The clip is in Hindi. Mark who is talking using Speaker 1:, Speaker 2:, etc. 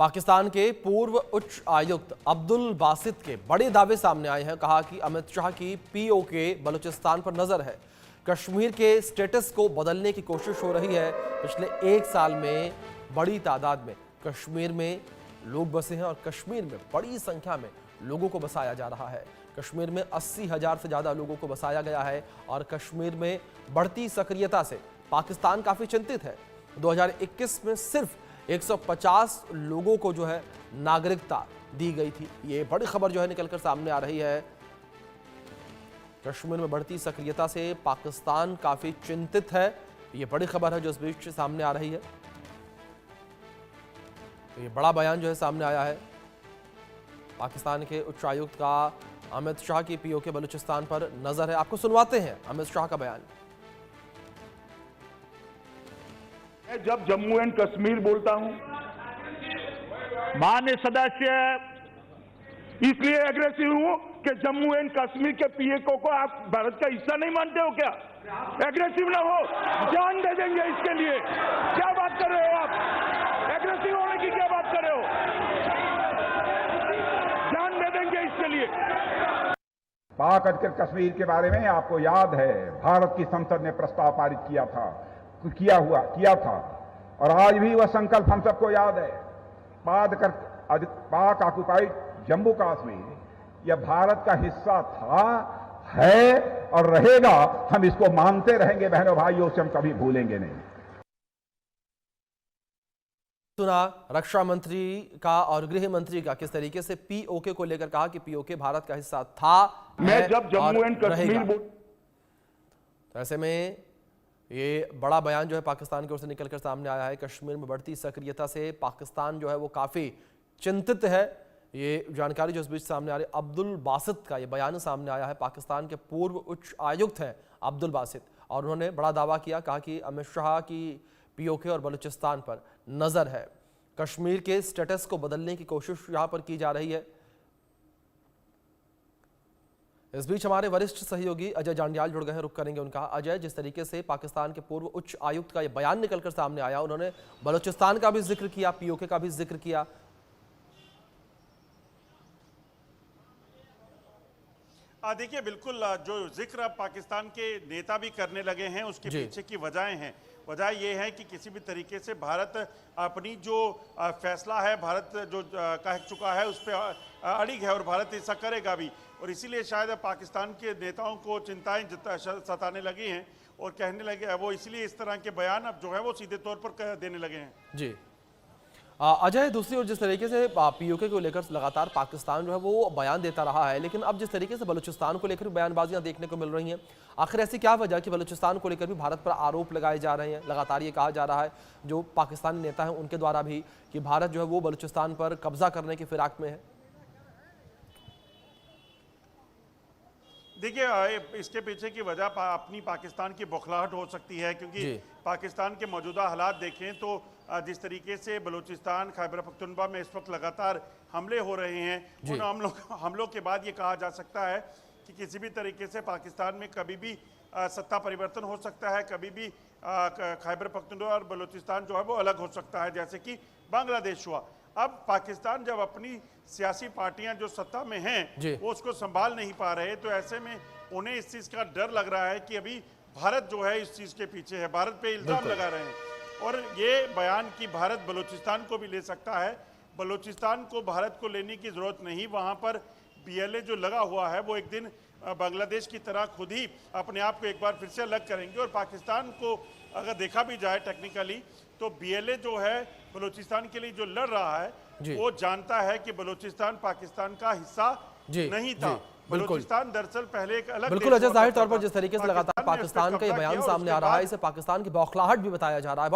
Speaker 1: पाकिस्तान के पूर्व उच्च आयुक्त अब्दुल बासित के बड़े दावे सामने आए हैं। कहा कि अमित शाह की पीओके बलूचिस्तान पर नजर है। कश्मीर के स्टेटस को बदलने की कोशिश हो रही है। पिछले एक साल में बड़ी तादाद में कश्मीर में लोग बसे हैं और कश्मीर में बड़ी संख्या में लोगों को बसाया जा रहा है। कश्मीर में 80,000 से ज्यादा लोगों को बसाया गया है और कश्मीर में बढ़ती सक्रियता से पाकिस्तान काफी चिंतित है। 2021 में सिर्फ 150 लोगों को जो है नागरिकता दी गई थी। ये बड़ी खबर जो है निकलकर सामने आ रही है। कश्मीर में बढ़ती सक्रियता से पाकिस्तान काफी चिंतित है। ये बड़ी खबर है जो इस बीच सामने आ रही है। ये बड़ा बयान जो है सामने आया है पाकिस्तान के उच्चायुक्त का। अमित शाह की पीओके बलूचिस्तान पर नजर है। आपको सुनवाते हैं अमित शाह का बयान।
Speaker 2: जब जम्मू एंड कश्मीर बोलता हूं, माननीय सदस्य, इसलिए एग्रेसिव हूं कि जम्मू एंड कश्मीर के पीओके को आप भारत का हिस्सा नहीं मानते हो क्या? एग्रेसिव ना हो, जान दे देंगे इसके लिए। क्या बात कर रहे हो आप? एग्रेसिव होने की क्या बात कर रहे हो? जान दे देंगे इसके लिए।
Speaker 3: पाक अधिकृत कश्मीर के बारे में आपको याद है, भारत की संसद ने प्रस्ताव पारित किया था और आज भी वह संकल्प हम सबको याद है। पाक ऑक्युपाइड जम्मू कश्मीर यह भारत का हिस्सा था, है और रहेगा। हम इसको मानते रहेंगे बहनों भाइयों, से हम कभी भूलेंगे नहीं।
Speaker 1: सुना रक्षा मंत्री का और गृह मंत्री का किस तरीके से पीओके को लेकर कहा कि पीओके भारत का हिस्सा था।
Speaker 2: मैं जब जम्मू एंड कश्मीर
Speaker 1: तो ऐसे में ये बड़ा बयान जो है पाकिस्तान की ओर से निकलकर सामने आया है। कश्मीर में बढ़ती सक्रियता से पाकिस्तान जो है वो काफी चिंतित है। ये जानकारी जो इस बीच सामने आ रही है, अब्दुल बासित का ये बयान सामने आया है। पाकिस्तान के पूर्व उच्च आयुक्त हैं अब्दुल बासित और उन्होंने बड़ा दावा किया। कहा कि अमित शाह की पीओके और बलूचिस्तान पर नजर है। कश्मीर के स्टेटस को बदलने की कोशिश यहां पर की जा रही है। इस बीच हमारे वरिष्ठ सहयोगी अजय जांडियाल जुड़ गए हैं, रुक करेंगे उनका। अजय, जिस तरीके से पाकिस्तान के पूर्व उच्च आयुक्त का यह बयान निकलकर सामने आया, उन्होंने बलूचिस्तान का भी जिक्र किया, पीओके का भी जिक्र किया।
Speaker 4: देखिए, बिल्कुल जो जिक्र पाकिस्तान के नेता भी करने लगे हैं उसके पीछे की वजहें हैं। वजह यह है कि किसी भी तरीके से भारत अपनी जो फैसला है, भारत जो कह चुका है उस पर अड़िग है और भारत ऐसा करेगा भी। और इसीलिए शायद पाकिस्तान के नेताओं को चिंताएं सताने लगी हैं और कहने लगे वो, इसलिए इस तरह के बयान अब जो है वो सीधे तौर पर देने लगे हैं।
Speaker 1: जी अजय, दूसरी ओर जिस तरीके से पीओके को लेकर लगातार पाकिस्तान जो है वो बयान देता रहा है, लेकिन अब जिस तरीके से बलूचिस्तान को लेकर बयानबाजियां देखने को मिल रही हैं, आखिर ऐसी क्या वजह कि बलूचिस्तान को लेकर भी भारत पर आरोप लगाए जा रहे हैं? लगातार ये कहा जा रहा है जो पाकिस्तानी नेता हैं उनके द्वारा भी कि भारत जो है वो बलूचिस्तान पर कब्जा करने की फिराक में है।
Speaker 4: देखिए, इसके पीछे की वजह अपनी पाकिस्तान की बौखलाहट हो सकती है, क्योंकि पाकिस्तान के मौजूदा हालात देखें तो जिस तरीके से बलूचिस्तान, खैबर पख्तूनख्वा में इस वक्त लगातार हमले हो रहे हैं, उन हमलों के बाद ये कहा जा सकता है कि किसी भी तरीके से पाकिस्तान में कभी भी सत्ता परिवर्तन हो सकता है। कभी भी खैबर पख्तूनख्वा और बलूचिस्तान जो है वो अलग हो सकता है, जैसे कि बांग्लादेश हुआ। अब पाकिस्तान जब अपनी सियासी पार्टियां जो सत्ता में हैं वो उसको संभाल नहीं पा रहे, तो ऐसे में उन्हें इस चीज़ का डर लग रहा है कि अभी भारत जो है इस चीज़ के पीछे है, भारत पे इल्ज़ाम लगा रहे हैं। और ये बयान कि भारत बलूचिस्तान को भी ले सकता है, बलूचिस्तान को भारत को लेने की ज़रूरत नहीं। वहाँ पर बीएलए जो लगा हुआ है वो एक दिन बांग्लादेश की तरह खुद ही अपने आप को एक बार फिर से अलग करेंगे। और पाकिस्तान को अगर देखा भी जाए टेक्निकली, तो बीएलए जो है बलूचिस्तान के लिए जो लड़ रहा है वो जानता है कि बलूचिस्तान पाकिस्तान का हिस्सा नहीं था। बलूचिस्तान दरअसल पहले एक अलग,
Speaker 1: बिल्कुल अजय, जाहिर तौर पर जिस तरीके से लगातार पाकिस्तान का ये बयान सामने आ रहा है, इसे पाकिस्तान की बौखलाहट भी बताया जा रहा है।